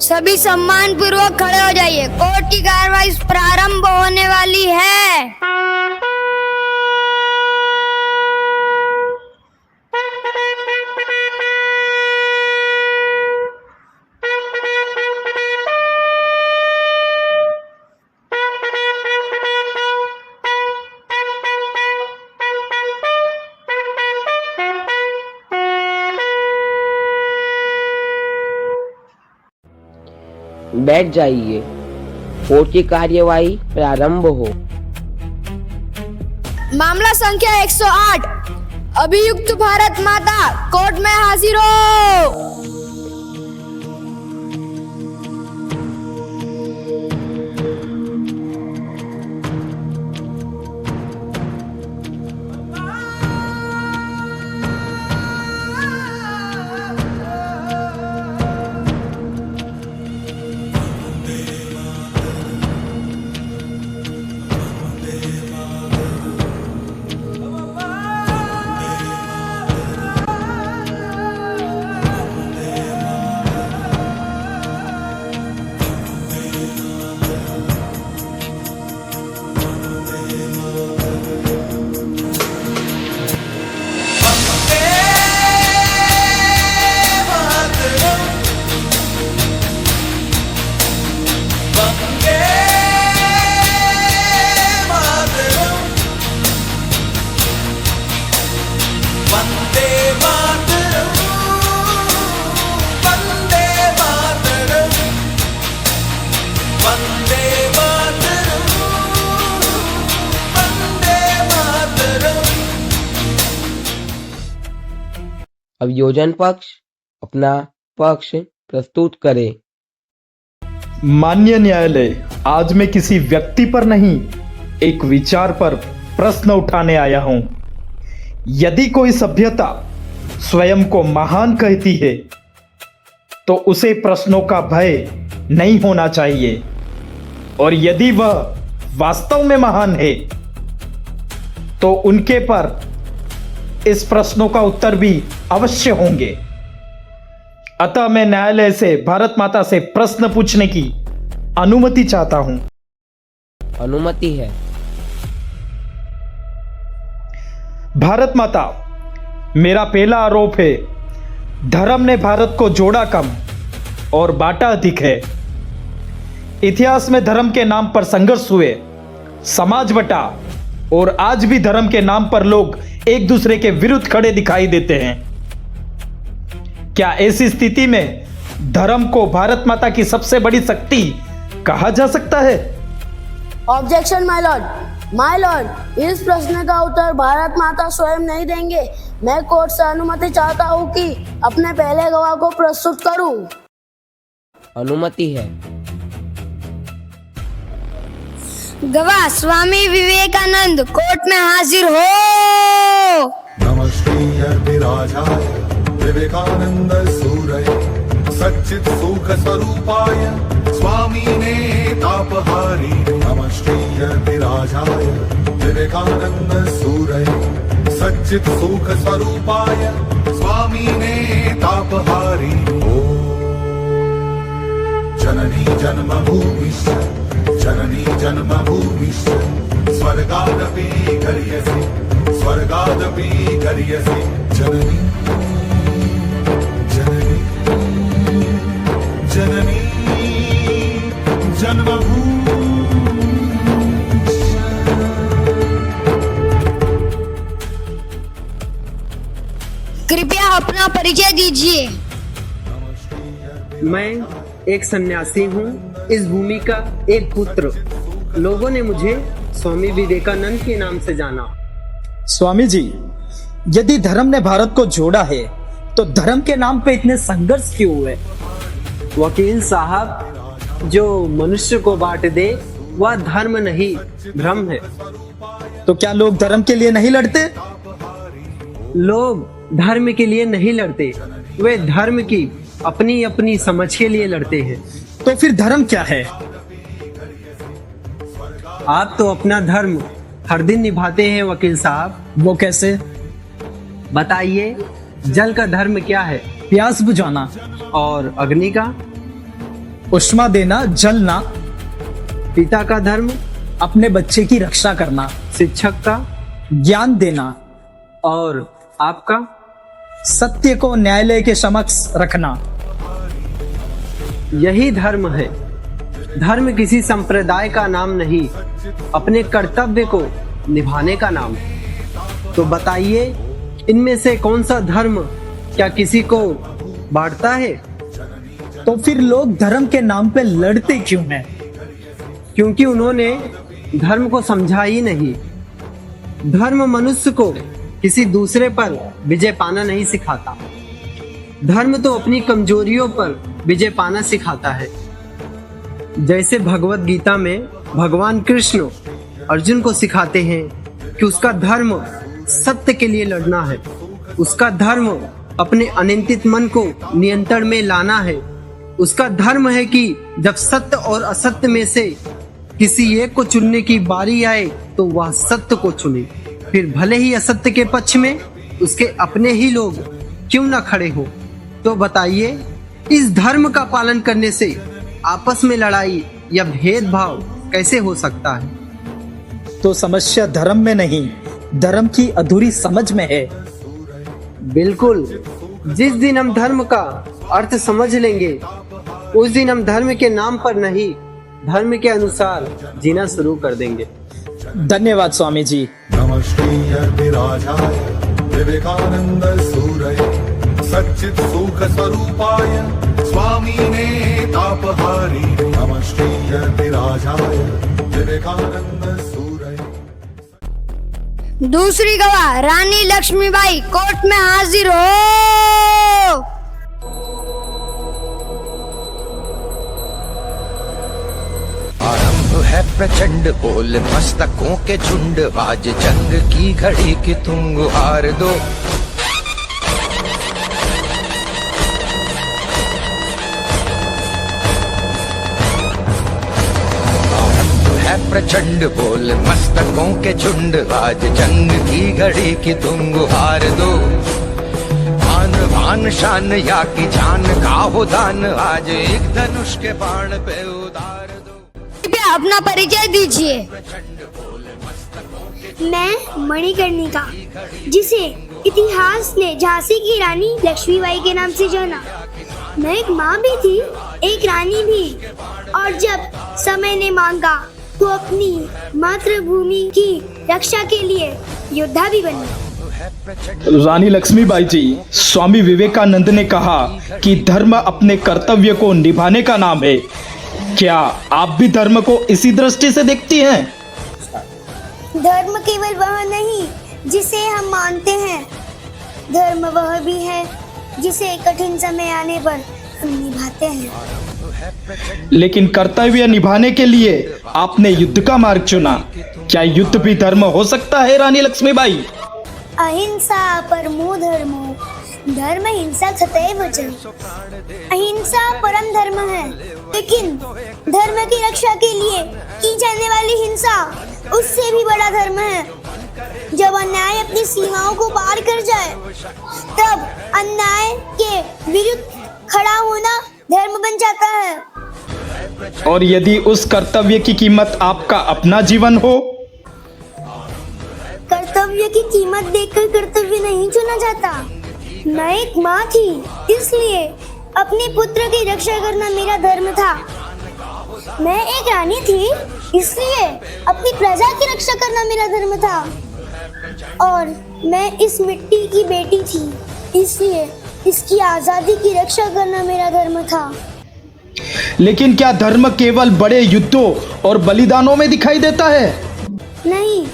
सभी सम्मान पूर्वक खड़े हो जाइए। कोर्ट की कार्रवाई प्रारंभ होने वाली है। बैठ जाइए। कोर्ट की कार्यवाही प्रारंभ हो। मामला संख्या 108। अभियुक्त भारत माता कोर्ट में हाजिर हो। अभियोजन पक्ष अपना पक्ष प्रस्तुत करे। माननीय न्यायालय, आज मैं किसी व्यक्ति पर नहीं, एक विचार पर प्रश्न उठाने आया हूं। यदि कोई सभ्यता स्वयं को महान कहती है तो उसे प्रश्नों का भय नहीं होना चाहिए, और यदि वह वास्तव में महान है तो उनके पर इस प्रश्नों का उत्तर भी अवश्य होंगे। अतः मैं न्यायालय से भारत माता से प्रश्न पूछने की अनुमति चाहता हूं। अनुमति है। भारत माता, मेरा पहला आरोप है, धर्म ने भारत को जोड़ा कम और बांटा अधिक है। इतिहास में धर्म के नाम पर संघर्ष हुए, समाज बटा, और आज भी धर्म के नाम पर लोग एक दूसरे के विरुद्ध खड़े दिखाई देते हैं। क्या ऐसी स्थिति में धर्म को भारत माता की सबसे बड़ी शक्ति कहा जा सकता है? ऑब्जेक्शन माय लॉर्ड, इस प्रश्न का उत्तर भारत माता स्वयं नहीं देंगे। मैं कोर्ट से अनुमति चाहता हूं कि अपने पहले गवाह को प्रस्तुत करूं। अनुमति है। गवाह स्वामी विवेकानंद कोर्ट में हाजिर हो। नमस्ते विराजाय विवेकानंद सूरय सच्चित सुख स्वरूपाय स्वामिने तापहारी। नमस्ते विराजाय विवेकानंद सूरय सच्चित सुख स्वरूपाय स्वामिने तापहारी। ओम जननी जन्मभूमिश्च जननी जन्मभूमिश्च स्वर्गादपि गरीयसी स्वर्गादपि गरीयसी। जननी जननी जननी जन्मभूमिश्च। कृपया अपना परिचय दीजिए। मैं एक सन्यासी हूँ, इस भूमि का एक पुत्र। लोगों ने मुझे स्वामी विवेकानंद के नाम से जाना। स्वामी जी, यदि धर्म ने भारत को जोड़ा है तो धर्म के नाम पे इतने संघर्ष क्यों हुए? वकील साहब, जो मनुष्य को बांट दे वह धर्म नहीं भ्रम है। तो क्या लोग धर्म के लिए नहीं लड़ते? लोग धर्म के लिए नहीं लड़ते, वे धर्म की अपनी अपनी समझ के लिए लड़ते हैं। तो फिर धर्म क्या है? आप तो अपना धर्म हर दिन निभाते हैं वकील साहब। वो कैसे? बताइए, जल का धर्म क्या है? प्यास बुझाना। और अग्नि का? उष्मा देना, जलना। पिता का धर्म, अपने बच्चे की रक्षा करना। शिक्षक का, ज्ञान देना। और आपका? सत्य को न्यायालय के समक्ष रखना। यही धर्म है। धर्म किसी संप्रदाय का नाम नहीं, अपने कर्तव्य को निभाने का नाम। तो बताइए, इनमें से कौन सा धर्म क्या किसी को बांटता है? तो फिर लोग धर्म के नाम पे लड़ते क्यों हैं? क्योंकि उन्होंने धर्म को समझा ही नहीं। धर्म मनुष्य को किसी दूसरे पर विजय पाना नहीं सिखाता। धर्म तो अपनी कमजोरियों पर विजय पाना सिखाता है। जैसे भगवत गीता में भगवान कृष्ण अर्जुन को सिखाते हैं कि उसका धर्म सत्य के लिए लड़ना है। उसका धर्म अपने अनियंत्रित मन को नियंत्रण में लाना है। उसका धर्म है कि जब सत्य और असत्य में से किसी एक को चुनने की बारी आए तो वह सत्य को चुने, फिर भले ही असत्य के पक्ष में उसके अपने ही लोग क्यों न खड़े हो। तो बताइए, इस धर्म का पालन करने से आपस में लड़ाई या भेदभाव कैसे हो सकता है? तो समस्या धर्म में नहीं, धर्म की अधूरी समझ में है। बिल्कुल। जिस दिन हम धर्म का अर्थ समझ लेंगे, उस दिन हम धर्म के नाम पर नहीं, धर्म के अनुसार जीना शुरू कर देंगे। धन्यवाद स्वामी जी। नमस्ते विराजाय विवेकानंद सूरये सच्चित सुख स्वरूपाय स्वामिने तापहारी। नमस्ते विराजाय विवेकानंद सूरये। दूसरी गवाह रानी लक्ष्मीबाई कोर्ट में हाजिर हो। आरंभ है प्रचंड, बोल मस्तकों के झुंड, आज जंग की घड़ी की तुम गुहार दो। आरंभ है प्रचंड, बोल मस्तकों के झुंड, आज जंग की घड़ी की तुम गुहार दो। भान भान शान या की जान का हो दान, आज एक धनुष के बाण पे उतार दो। कृपया अपना परिचय दीजिए। मैं मणिकर्णिका, जिसे इतिहास ने झांसी की रानी लक्ष्मीबाई के नाम से जाना। मैं एक माँ भी थी, एक रानी भी, और जब समय ने मांगा तो अपनी मातृभूमि की रक्षा के लिए योद्धा भी बनी। रानी लक्ष्मीबाई जी, स्वामी विवेकानंद ने कहा कि धर्म अपने कर्तव्य को निभाने का नाम है। क्या आप भी धर्म को इसी दृष्टि से देखती हैं? धर्म केवल वह नहीं जिसे हम मानते हैं, धर्म वह भी है जिसे कठिन समय आने पर हम निभाते हैं। लेकिन कर्तव्य निभाने के लिए आपने युद्ध का मार्ग चुना। क्या युद्ध भी धर्म हो सकता है रानी लक्ष्मीबाई? अहिंसा परमो धर्मो, धर्म हिंसा सदैव च। अहिंसा परम धर्म है, लेकिन धर्म की रक्षा के लिए की जाने वाली हिंसा उससे भी बड़ा धर्म है। जब अन्याय अपनी सीमाओं को पार कर जाए, तब अन्याय के विरुद्ध खड़ा होना धर्म बन जाता है। और यदि उस कर्तव्य की कीमत आपका अपना जीवन हो? कर्तव्य की कीमत देखकर कर्तव्य नहीं चुना जाता। मैं एक माँ थी, इसलिए अपने पुत्र की रक्षा करना मेरा धर्म था। मैं एक रानी थी, इसलिए अपनी प्रजा की रक्षा करना मेरा धर्म था। और मैं इस मिट्टी की बेटी थी, इसलिए इसकी आजादी की रक्षा करना मेरा धर्म था। लेकिन क्या धर्म केवल बड़े युद्धों और बलिदानों में दिखाई देता है? नहीं,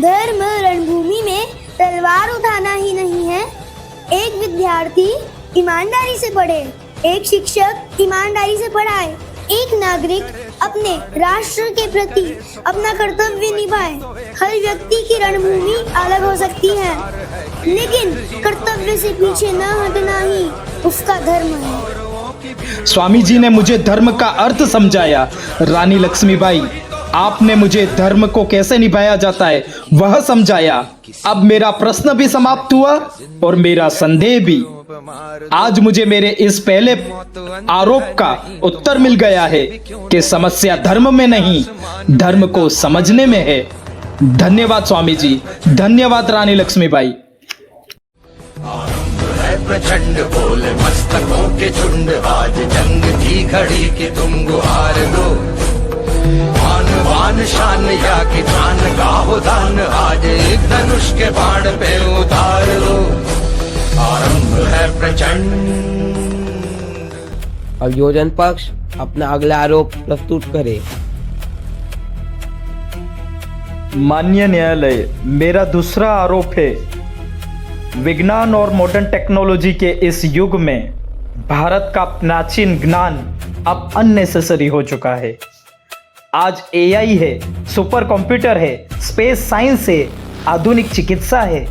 धर्म रणभूमि में तलवार उठाना ही नहीं है। एक विद्यार्थी ईमानदारी से पढ़े, एक शिक्षक ईमानदारी से पढ़ाए, एक नागरिक अपने राष्ट्र के प्रति अपना कर्तव्य निभाए। हर व्यक्ति की रणभूमि अलग हो सकती है, लेकिन कर्तव्य से पीछे न हटना ही उसका धर्म है। स्वामी जी ने मुझे धर्म का अर्थ समझाया। रानी लक्ष्मीबाई, आपने मुझे धर्म को कैसे निभाया जाता है वह समझाया। अब मेरा प्रश्न भी समाप्त हुआ और मेरा संदेह भी। आज मुझे मेरे इस पहले आरोप का उत्तर मिल गया है कि समस्या धर्म में नहीं, धर्म को समझने में है। धन्यवाद स्वामी जी, धन्यवाद रानी लक्ष्मीबाई। प्रचंड बोल मस्तकों के झुंड, आज जंग की घड़ी की तुम गुहार दो। मान वान शान या कि जान का हो दान, आज एक धनुष के बाण पे उतार लो। आरंभ है प्रचंड। अब योजन पक्ष अपना अगला आरोप प्रस्तुत करे। माननीय न्यायालय, मेरा दूसरा आरोप है, विज्ञान और मॉडर्न टेक्नोलॉजी के इस युग में भारत का प्राचीन ज्ञान अब अननेसेसरी हो चुका है। आज एआई है, सुपर कंप्यूटर है, स्पेस साइंस है, आधुनिक चिकित्सा है।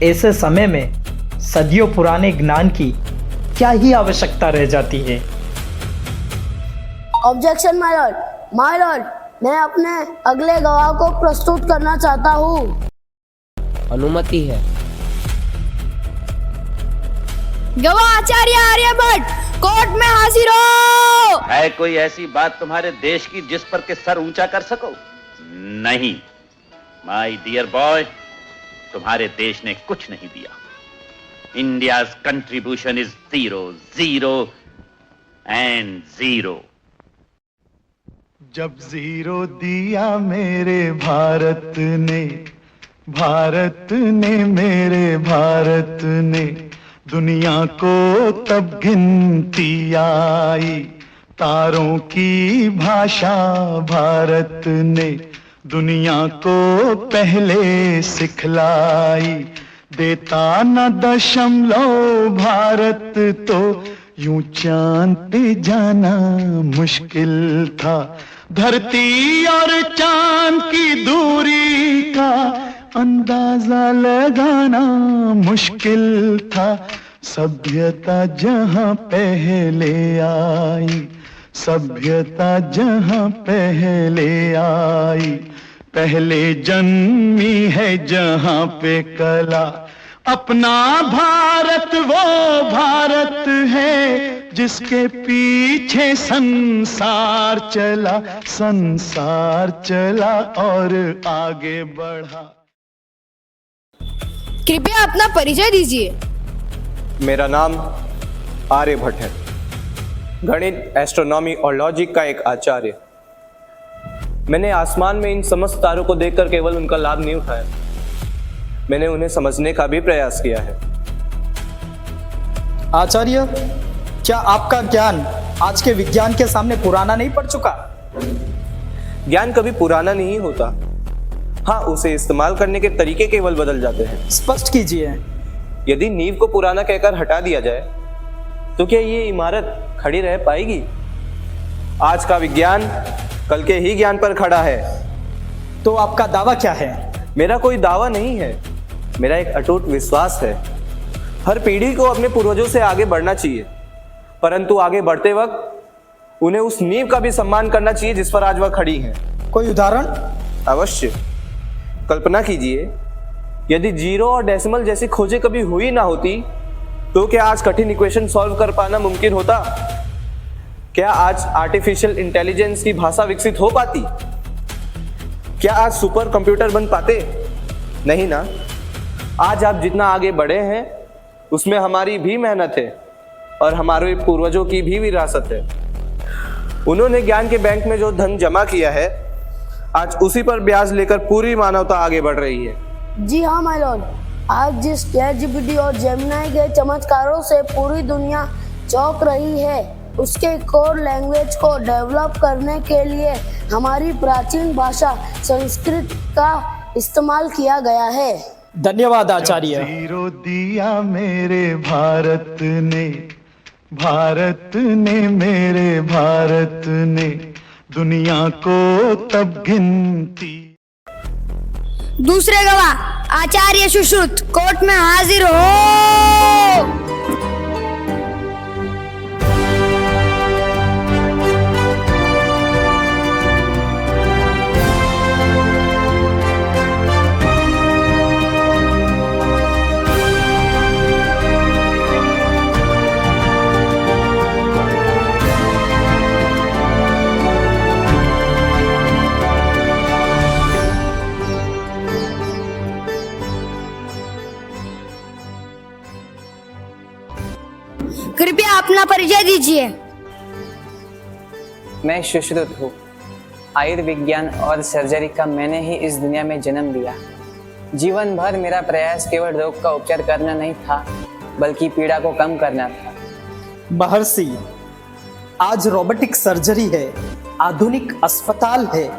ऐसे समय में सदियों पुराने ज्ञान की क्या ही आवश्यकता रह जाती है। ऑब्जेक्शन माय लॉर्ड, मैं अपने अगले गवाह को प्रस्तुत करना चाहता हूँ। अनुमति है। गवाह आचार्य आर्यभट्ट कोर्ट में हाजिर हो। है कोई ऐसी बात तुम्हारे देश की जिस पर के सर ऊंचा कर सको? नहीं माय डियर बॉय, तुम्हारे देश ने कुछ नहीं दिया। India's contribution is 0, 0 and 0। जब 0 दिया मेरे भारत ने, भारत ने मेरे भारत ने, दुनिया को तब गिनती आई। तारों की भाषा भारत ने दुनिया को पहले सिखलाई। देता न दशमलव भारत तो यूं चांद पे जाना मुश्किल था। धरती और चांद की दूरी का अंदाजा लगाना मुश्किल था। सभ्यता जहां पहले आई, सभ्यता जहां पहले आई, पहले जन्मी है जहां पे कला। अपना भारत वो भारत है जिसके पीछे संसार चला, संसार चला और आगे बढ़ा। कृपया अपना परिचय दीजिए। मेरा नाम आर्यभट्ट है, गणित, एस्ट्रोनॉमी और लॉजिक का एक आचार्य। मैंने आसमान में इन समस्त तारों को देखकर केवल उनका लाभ नहीं उठाया, मैंने उन्हें समझने का भी प्रयास किया है। आचार्य, क्या आपका ज्ञान आज के विज्ञान के सामने पुराना नहीं पड़ चुका? ज्ञान कभी पुराना नहीं होता, हाँ उसे इस्तेमाल करने के तरीके केवल बदल जाते हैं। स्पष्ट कीजिए। यदि नींव को पुराना कहकर हटा दिया जाए तो क्या ये इमारत खड़ी रह पाएगी? आज का विज्ञान कल के ही ज्ञान पर खड़ा है। तो आपका दावा क्या है? मेरा कोई दावा नहीं है, मेरा एक अटूट विश्वास है। हर पीढ़ी को अपने पूर्वजों से आगे बढ़ना चाहिए, परंतु आगे बढ़ते वक्त उन्हें उस नींव का भी सम्मान करना चाहिए जिस पर आज वह खड़ी है। कोई उदाहरण? अवश्य। कल्पना कीजिए, यदि जीरो और डेसिमल जैसी खोजें कभी हुई ना होती तो क्या आज कठिन इक्वेशन सॉल्व कर पाना मुमकिन होता? क्या आज आर्टिफिशियल इंटेलिजेंस की भाषा विकसित हो पाती? क्या आज सुपर कंप्यूटर बन पाते? नहीं ना। आज आप जितना आगे बढ़े हैं उसमें हमारी भी मेहनत है और हमारे पूर्वजों की भी विरासत है। उन्होंने ज्ञान के बैंक में जो धन जमा किया है, आज उसी पर ब्याज लेकर पूरी मानवता आगे बढ़ रही है। जी हाँ माय लॉर्ड, आज जिस ChatGPT और जेमिनी के चमत्कारों से पूरी दुनिया चौंक रही है, उसके कोर लैंग्वेज को डेवलप करने के लिए हमारी प्राचीन भाषा संस्कृत का इस्तेमाल किया गया है। धन्यवाद आचार्य। 0 दिया मेरे भारत ने, भारत ने मेरे भारत ने, दुनिया को तब गिनती। दूसरे गवाह आचार्य सुश्रुत कोर्ट में हाजिर हो। अपना परिचय दीजिए। मैं सुश्रुत हूँ। आयुर्विज्ञान और सर्जरी का मैंने ही इस दुनिया में जन्म लिया। जीवन भर मेरा प्रयास केवल रोग का उपचार करना नहीं था, बल्कि पीड़ा को कम करना था। महर्षि, आज रोबोटिक सर्जरी है, आधुनिक अस्पताल है,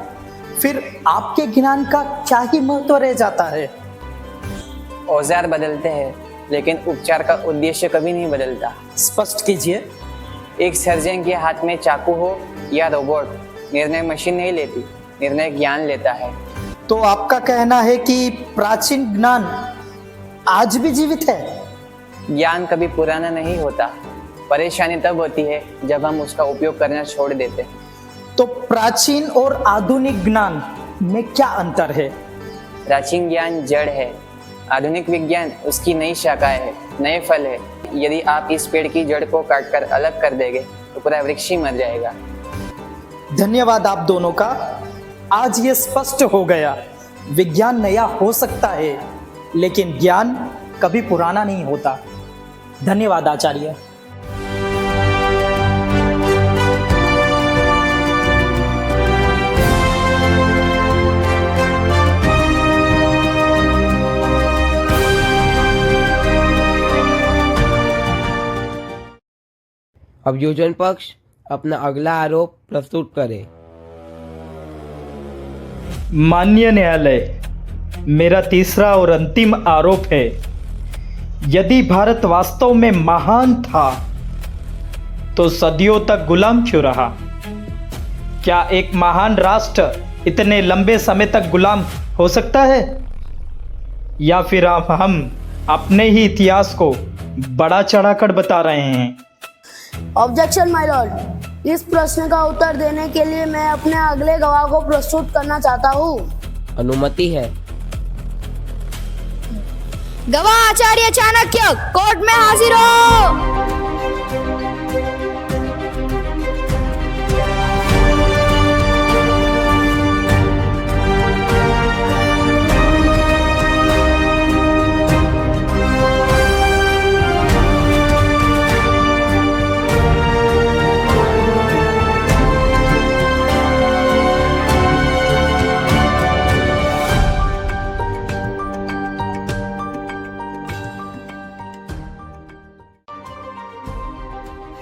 फिर आपके ज्ञान का क्या ही महत्व रह जाता है? औजार बदलते हैं, लेकिन उपचार का उद्देश्य कभी नहीं बदलता। स्पष्ट कीजिए। एक सर्जन के हाथ में चाकू हो या रोबोट, निर्णय मशीन नहीं लेती, निर्णय ज्ञान लेता है। तो आपका कहना है कि प्राचीन ज्ञान आज भी जीवित है? ज्ञान कभी पुराना नहीं होता। परेशानी तब होती है जब हम उसका उपयोग करना छोड़ देते हैं। तो प्राचीन और आधुनिक ज्ञान में क्या अंतर है? प्राचीन ज्ञान जड़ है, आधुनिक विज्ञान उसकी नई शाखाएं है, नए फल है। यदि आप इस पेड़ की जड़ को काटकर अलग कर देंगे तो पूरा वृक्ष ही मर जाएगा। धन्यवाद आप दोनों का। आज ये स्पष्ट हो गया, विज्ञान नया हो सकता है, लेकिन ज्ञान कभी पुराना नहीं होता। धन्यवाद आचार्य। अभियोजन पक्ष अपना अगला आरोप प्रस्तुत करे। माननीय न्यायालय, मेरा तीसरा और अंतिम आरोप है, यदि भारत वास्तव में महान था तो सदियों तक गुलाम क्यों रहा? क्या एक महान राष्ट्र इतने लंबे समय तक गुलाम हो सकता है? या फिर हम अपने ही इतिहास को बड़ा चढ़ाकर बता रहे हैं? Objection my Lord. इस प्रश्न का उत्तर देने के लिए मैं अपने अगले गवाह को प्रस्तुत करना चाहता हूँ। अनुमति है। गवाह आचार्य चाणक्य कोर्ट में हाजिर हो।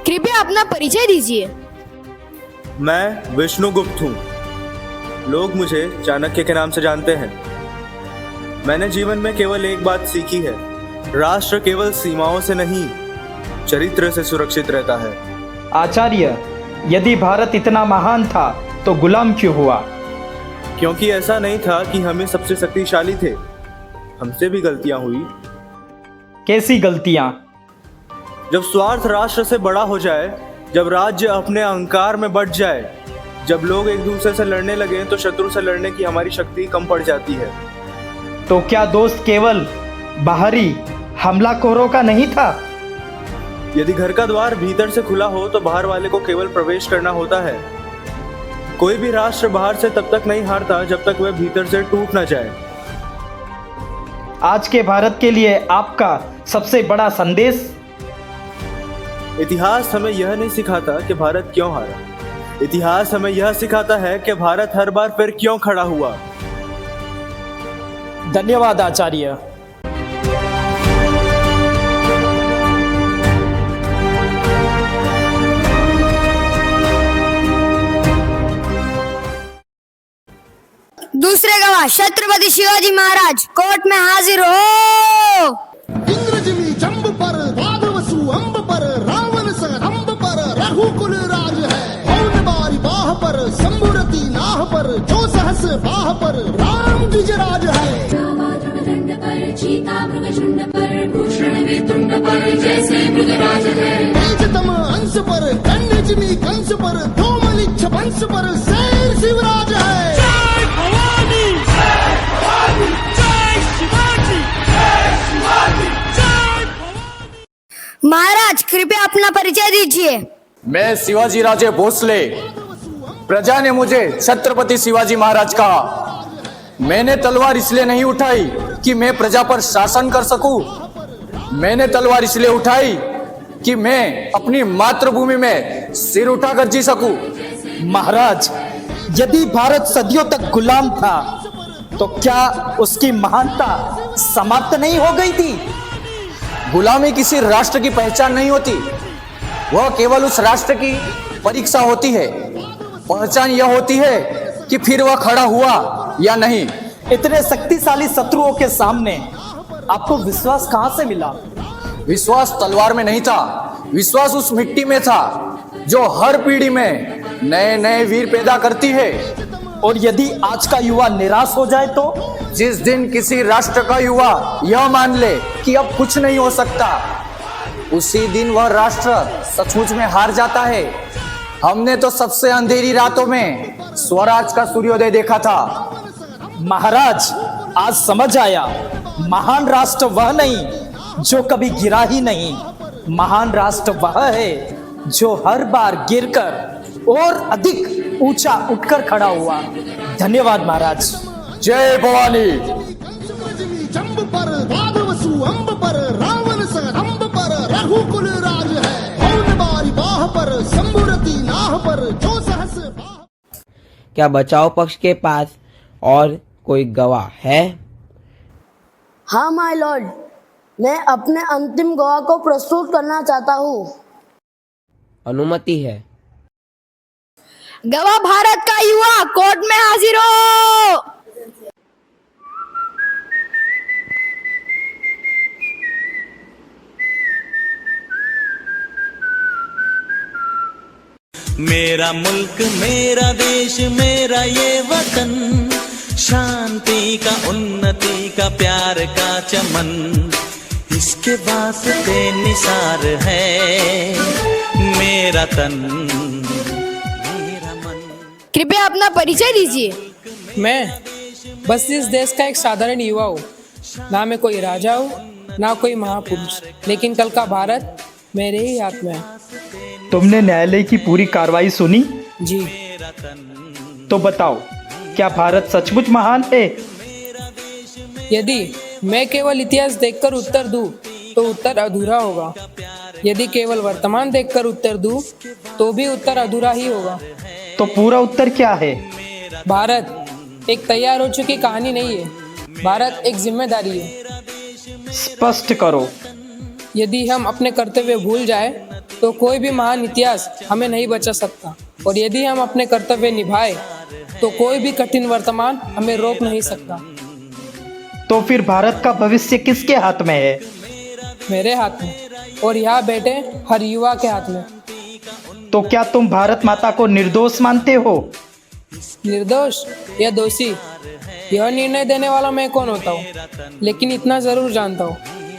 कृपया अपना परिचय दीजिए। मैं विष्णुगुप्त हूँ। लोग मुझे चाणक्य के नाम से जानते हैं। मैंने जीवन में केवल एक बात सीखी है, राष्ट्र केवल सीमाओं से नहीं, चरित्र से सुरक्षित रहता है। आचार्य, यदि भारत इतना महान था तो गुलाम क्यों हुआ? क्योंकि ऐसा नहीं था कि हम ही सबसे शक्तिशाली थे, हमसे भी गलतियां हुई। कैसी गलतियां? जब स्वार्थ राष्ट्र से बड़ा हो जाए, जब राज्य अपने अहंकार में बढ़ जाए, जब लोग एक दूसरे से लड़ने लगे तो शत्रु से लड़ने की हमारी शक्ति कम पड़ जाती है। तो क्या दोस्त केवल बाहरी हमलाखोरों का नहीं था? यदि घर का द्वार भीतर से खुला हो तो बाहर वाले को केवल प्रवेश करना होता है। कोई भी राष्ट्र बाहर से तब तक नहीं हारता जब तक वह भीतर से टूट ना जाए। आज के भारत के लिए आपका सबसे बड़ा संदेश? इतिहास हमें यह नहीं सिखाता कि भारत क्यों हारा, इतिहास हमें यह सिखाता है कि भारत हर बार फिर क्यों खड़ा हुआ। धन्यवाद आचार्य। दूसरे गवाह छत्रपति शिवाजी महाराज कोर्ट में हाजिर हो। इंद्रजिमी जंब पर राघवसु अंब पर रावण सगंब पर रघुकुल राज है। कौन बारी बाह पर शंभुरति नाह पर जो सहस बाह पर राम द्विजराज है। चीता मृगशुंड पर भूषण वितुंड पर जैसे मृगराज है। तेजतम अंश पर कन्यजिमी कंस पर धूमलिच्छ वंश पर शेर शिवराज है। महाराज कृपया अपना परिचय दीजिए। मैं शिवाजी राजे भोसले। प्रजा ने मुझे छत्रपति शिवाजी महाराज कहा। मैंने तलवार इसलिए नहीं उठाई कि मैं प्रजा पर शासन कर सकूं। मैंने तलवार इसलिए उठाई कि मैं अपनी मातृभूमि में सिर उठाकर जी सकूं। महाराज, यदि भारत सदियों तक गुलाम था तो क्या उसकी महानता समाप्त नहीं हो गई थी? गुलामी किसी राष्ट्र की पहचान नहीं होती, वह केवल उस राष्ट्र की परीक्षा होती है। पहचान यह होती है कि फिर वह खड़ा हुआ या नहीं। इतने शक्तिशाली शत्रुओं के सामने आपको विश्वास कहां से मिला? विश्वास तलवार में नहीं था, विश्वास उस मिट्टी में था जो हर पीढ़ी में नए नए वीर पैदा करती है। और यदि आज का युवा निराश हो जाए तो? जिस दिन किसी राष्ट्र का युवा यह मान ले कि अब कुछ नहीं हो सकता, उसी दिन वह राष्ट्र सचमुच में हार जाता है। हमने तो सबसे अंधेरी रातों में स्वराज का सूर्योदय देखा था। महाराज, आज समझ आया, महान राष्ट्र वह नहीं जो कभी गिरा ही नहीं, महान राष्ट्र वह है जो हर बार गिरकर और अधिक ऊंचा उठकर खड़ा हुआ। धन्यवाद महाराज। जय भवानी। जंब पर वादवसु अंब पर रावण सरंब पर रघुकुल राज है। मौन बारी बाह पर संबुरति नाह पर जो सहस बाह। क्या बचाव पक्ष के पास और कोई गवाह है? हाँ माय लॉर्ड, मैं अपने अंतिम गवाह को प्रस्तुत करना चाहता हूँ। अनुमति है। गवाह भारत का युवा कोर्ट में हाजिर हो। मेरा मुल्क मेरा देश मेरा ये वतन, शांति का उन्नति का प्यार का चमन, इसके वास्ते निसार है मेरा तन मेरा मन। कृपया अपना परिचय दीजिए। मैं बस इस देश का एक साधारण युवा हूँ, ना मैं कोई राजा हूँ ना कोई महापुरुष, लेकिन कल का भारत मेरे ही हाथ में है। तुमने न्यायालय की पूरी कार्रवाई सुनी? जी। तो बताओ, क्या भारत सचमुच महान है? यदि मैं केवल इतिहास देखकर उत्तर दूं तो उत्तर अधूरा होगा। यदि केवल वर्तमान देखकर उत्तर दूं तो भी उत्तर अधूरा ही होगा। तो पूरा उत्तर क्या है? भारत एक तैयार हो चुकी कहानी नहीं है, भारत एक जिम्मेदारी है। स्पष्ट करो। यदि हम अपने कर्तव्य भूल जाए तो कोई भी महान इतिहास हमें नहीं बचा सकता, और यदि हम अपने कर्तव्य निभाए तो कोई भी कठिन वर्तमान हमें रोक नहीं सकता। तो फिर भारत का भविष्य किसके हाथ में है? मेरे हाथ में, और यहाँ बैठे हर युवा के हाथ में। तो क्या तुम भारत माता को निर्दोष मानते हो? निर्दोष या दोषी, यह निर्णय देने वाला मैं कौन होता हूँ, लेकिन इतना जरूर जानता हूँ,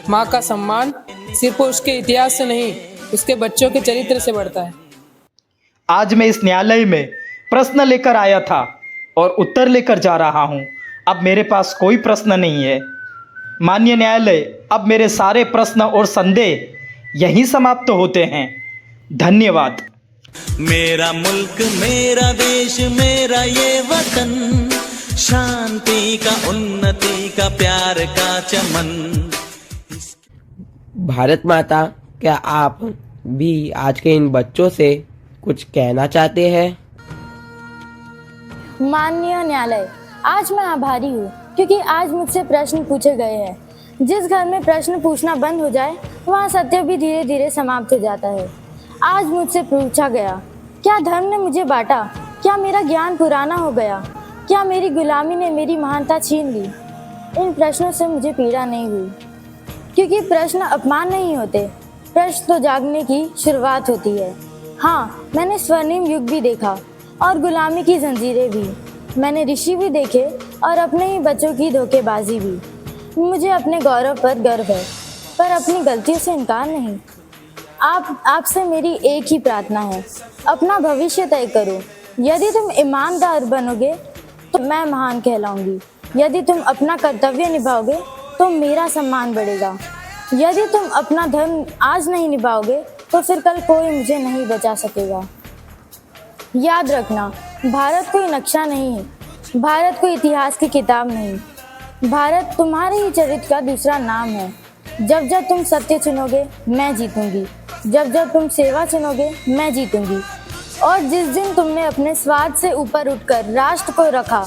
माँ का सम्मान सिर्फ उसके इतिहास से नहीं, उसके बच्चों के चरित्र से बढ़ता है। आज मैं इस न्यायालय में प्रश्न लेकर आया था और उत्तर लेकर जा रहा हूँ। अब मेरे पास कोई प्रश्न नहीं है। माननीय न्यायालय, अब मेरे सारे प्रश्न और संदेह यहीं समाप्त होते हैं। धन्यवाद। मेरा मुल्क मेरा देश मेरा ये वतन, शांति का उन्नति का प्यार का चमन। भारत माता, क्या आप भी आज के इन बच्चों से कुछ कहना चाहते हैं? माननीय न्यायालय, आज मैं आभारी हूँ क्योंकि आज मुझसे प्रश्न पूछे गए हैं। जिस घर में प्रश्न पूछना बंद हो जाए वहाँ सत्य भी धीरे धीरे समाप्त हो जाता है। आज मुझसे पूछा गया, क्या धर्म ने मुझे बांटा? क्या मेरा ज्ञान पुराना हो गया? क्या मेरी गुलामी ने मेरी महानता छीन ली? इन प्रश्नों से मुझे पीड़ा नहीं हुई, क्योंकि प्रश्न अपमान नहीं होते, प्रश्न तो जागने की शुरुआत होती है। हाँ, मैंने स्वर्णिम युग भी देखा और गुलामी की जंजीरें भी। मैंने ऋषि भी देखे और अपने ही बच्चों की धोखेबाजी भी। मुझे अपने गौरव पर गर्व है, पर अपनी गलतियों से इनकार नहीं। आपसे मेरी एक ही प्रार्थना है, अपना भविष्य तय करो। यदि तुम ईमानदार बनोगे तो मैं महान कहलाऊंगी। यदि तुम अपना कर्तव्य निभाओगे तो मेरा सम्मान बढ़ेगा। यदि तुम अपना धर्म आज नहीं निभाओगे तो फिर कल कोई मुझे नहीं बचा सकेगा। याद रखना, भारत कोई नक्शा नहीं है, भारत कोई इतिहास की किताब नहीं, भारत तुम्हारे ही चरित्र का दूसरा नाम है। जब जब तुम सत्य चुनोगे मैं जीतूंगी, जब जब तुम सेवा चुनोगे मैं जीतूंगी। और जिस दिन तुमने अपने स्वार्थ से ऊपर उठकर राष्ट्र को रखा,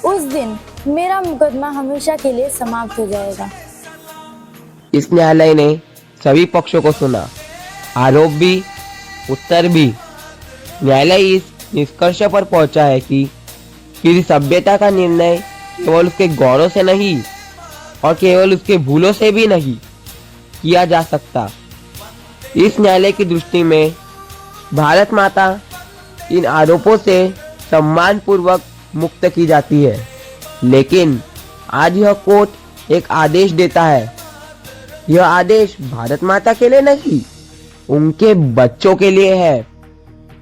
उस दिन मेरा मुकदमा हमेशा के लिए समाप्त हो जाएगा। इस न्यायालय ने सभी पक्षों को सुना, आरोप भी उत्तर भी। न्यायालय इस निष्कर्ष पर पहुंचा है कि किसी सभ्यता का निर्णय केवल उसके गौरव से नहीं और केवल उसके भूलों से भी नहीं किया जा सकता। इस न्यायालय की दृष्टि में भारत माता इन आरोपों से सम्मान पूर्वक मुक्त की जाती है। लेकिन आज यह कोर्ट एक आदेश देता है। यह आदेश भारत माता के लिए नहीं, उनके बच्चों के लिए है।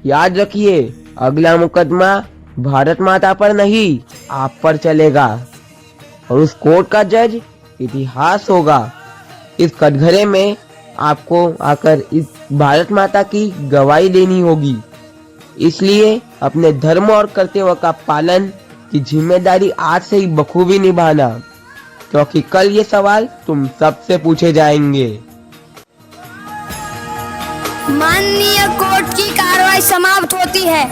याद रखिए, अगला मुकदमा भारत माता पर नहीं, आप पर चलेगा और उस कोर्ट का जज इतिहास होगा। इस कटघरे में आपको आकर इस भारत माता की गवाही देनी होगी। इसलिए अपने धर्म और कर्तव्य का पालन की जिम्मेदारी आज से ही बखूबी निभाना, क्योंकि कल ये सवाल तुम सबसे पूछे जाएंगे। माननीय कोर्ट की कार्रवाई समाप्त होती है।